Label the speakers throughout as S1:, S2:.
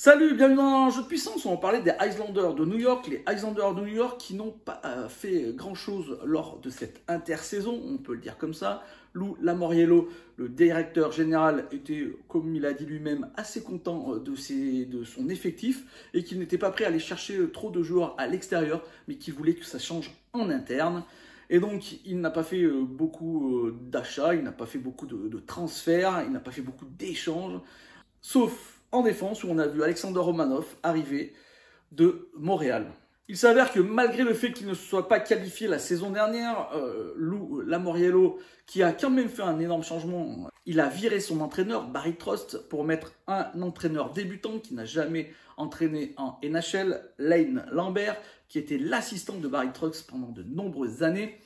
S1: Salut, bienvenue dans un jeu de puissance. On va parler des Islanders de New York. Les Islanders de New York qui n'ont pas fait grand-chose lors de cette intersaison, on peut le dire comme ça. Lou Lamoriello, le directeur général, était, comme il a dit lui-même, assez content de son effectif et qu'il n'était pas prêt à aller chercher trop de joueurs à l'extérieur, mais qu'il voulait que ça change en interne. Et donc, il n'a pas fait beaucoup d'achats, il n'a pas fait beaucoup de transferts, il n'a pas fait beaucoup d'échanges, sauf en défense, où on a vu Alexander Romanov arriver de Montréal. Il s'avère que malgré le fait qu'il ne se soit pas qualifié la saison dernière, Lou Lamoriello, qui a quand même fait un énorme changement, il a viré son entraîneur, Barry Trotz, pour mettre un entraîneur débutant qui n'a jamais entraîné en NHL, Lane Lambert, qui était l'assistant de Barry Trotz pendant de nombreuses années.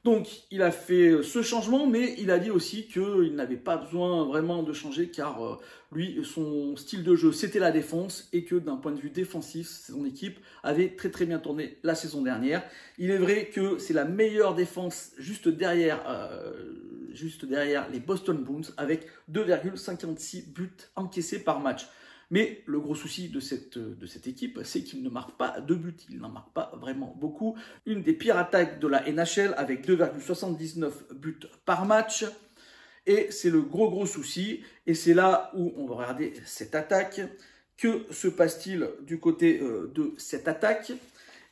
S1: Donc, il a fait ce changement, mais il a dit aussi qu'il n'avait pas besoin vraiment de changer, car lui, son style de jeu, c'était la défense, et que d'un point de vue défensif, son équipe avait très bien tourné la saison dernière. Il est vrai que c'est la meilleure défense juste derrière les Boston Bruins, avec 2,56 buts encaissés par match. Mais le gros souci de cette équipe, c'est qu'il ne marque pas de buts. Il n'en marque pas vraiment beaucoup. Une des pires attaques de la NHL avec 2,79 buts par match. Et c'est le gros souci. Et c'est là où on va regarder cette attaque. Que se passe-t-il du côté de cette attaque ?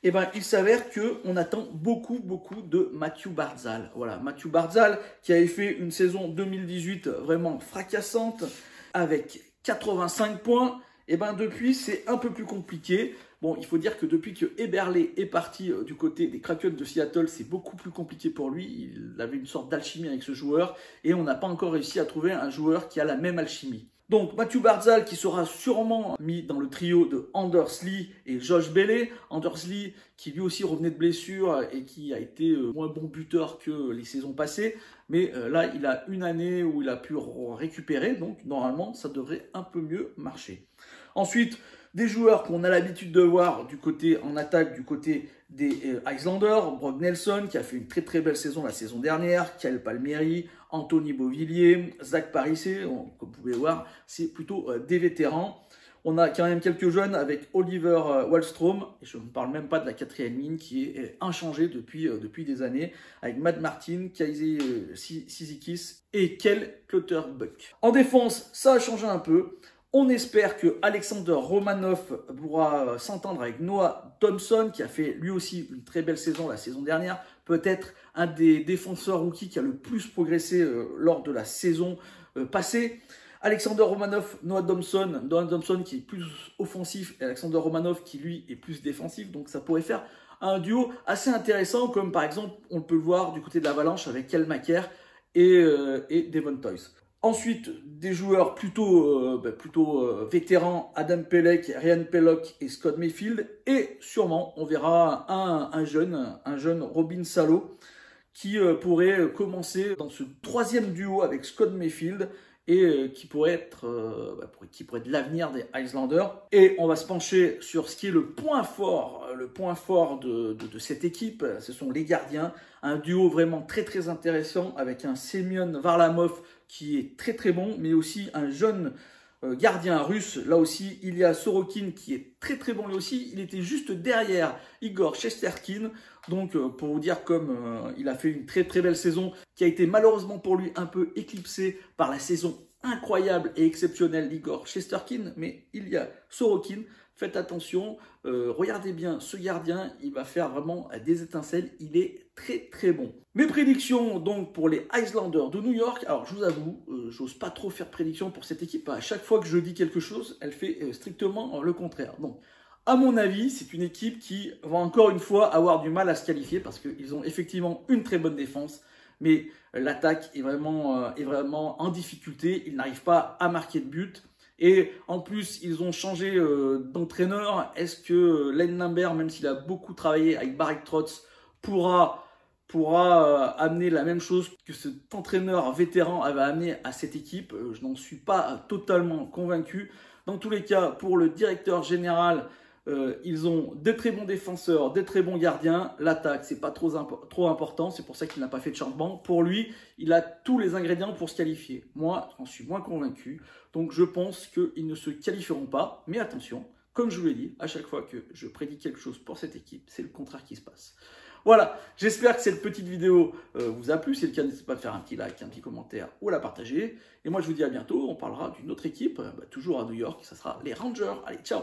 S1: Eh ben, il s'avère qu'on attend beaucoup de Matthew Barzal. Voilà, Matthew Barzal qui avait fait une saison 2018 vraiment fracassante avec 85 points, et ben depuis c'est un peu plus compliqué. Bon, il faut dire que depuis que Eberle est parti du côté des Kraken de Seattle, c'est beaucoup plus compliqué pour lui. Il avait une sorte d'alchimie avec ce joueur et on n'a pas encore réussi à trouver un joueur qui a la même alchimie. Donc Matthew Barzal qui sera sûrement mis dans le trio de Anders Lee et Josh Bailey. Anders Lee qui lui aussi revenait de blessure et qui a été moins bon buteur que les saisons passées. Mais là, il a une année où il a pu récupérer. Donc normalement, ça devrait un peu mieux marcher. Ensuite, des joueurs qu'on a l'habitude de voir du côté en attaque, du côté des Islanders, Brock Nelson qui a fait une très belle saison la saison dernière, Kyle Palmieri, Anthony Beauvillier, Zach Parise, comme vous pouvez voir, c'est plutôt des vétérans. On a quand même quelques jeunes avec Oliver Wahlstrom, et je ne parle même pas de la quatrième ligne qui est inchangée depuis des années, avec Matt Martin, Kaisi Sizikis et Kel Clutterbuck. En défense, ça a changé un peu. On espère que Alexander Romanov pourra s'entendre avec Noah Thompson, qui a fait lui aussi une très belle saison la saison dernière. Peut-être un des défenseurs rookies qui a le plus progressé lors de la saison passée. Alexander Romanov, Noah Thompson qui est plus offensif et Alexander Romanov qui lui est plus défensif. Donc ça pourrait faire un duo assez intéressant, comme par exemple on peut le voir du côté de l'Avalanche avec Kel Macker et Devon Toys. Ensuite, des joueurs plutôt vétérans, Adam Pelech, Ryan Pellock et Scott Mayfield. Et sûrement, on verra un jeune Robin Salo qui pourrait commencer dans ce troisième duo avec Scott Mayfield et qui pourrait être l'avenir des Islanders. Et on va se pencher sur ce qui est le point fort de cette équipe, ce sont les gardiens. Un duo vraiment très intéressant avec un Semyon Varlamov qui est très bon, mais aussi un jeune gardien russe. Là aussi, il y a Sorokin qui est très bon lui aussi. Il était juste derrière Igor Shesterkin. Donc, pour vous dire comme il a fait une très belle saison, qui a été malheureusement pour lui un peu éclipsée par la saison incroyable et exceptionnelle d'Igor Shesterkin. Mais il y a Sorokin. Faites attention, regardez bien ce gardien, il va faire vraiment des étincelles, il est très bon. Mes prédictions donc pour les Islanders de New York, alors je vous avoue, j'ose pas trop faire de prédictions pour cette équipe, à chaque fois que je dis quelque chose, elle fait strictement le contraire. Donc, à mon avis, c'est une équipe qui va encore une fois avoir du mal à se qualifier parce qu'ils ont effectivement une très bonne défense, mais l'attaque est vraiment en difficulté, ils n'arrivent pas à marquer de but. Et en plus, ils ont changé d'entraîneur. Est-ce que Lane Lambert, même s'il a beaucoup travaillé avec Barry Trotz, pourra amener la même chose que cet entraîneur vétéran avait amené à cette équipe? Je n'en suis pas totalement convaincu. Dans tous les cas, pour le directeur général, Ils ont des très bons défenseurs, des très bons gardiens. L'attaque, c'est pas trop important. C'est pour ça qu'il n'a pas fait de changement. Pour lui, il a tous les ingrédients pour se qualifier. Moi, j'en suis moins convaincu. Donc, je pense qu'ils ne se qualifieront pas. Mais attention, comme je vous l'ai dit, à chaque fois que je prédis quelque chose pour cette équipe, c'est le contraire qui se passe. Voilà, j'espère que cette petite vidéo vous a plu. Si c'est le cas, n'hésitez pas à faire un petit like, un petit commentaire ou à la partager. Et moi, je vous dis à bientôt. On parlera d'une autre équipe, toujours à New York. Ça sera les Rangers. Allez, ciao!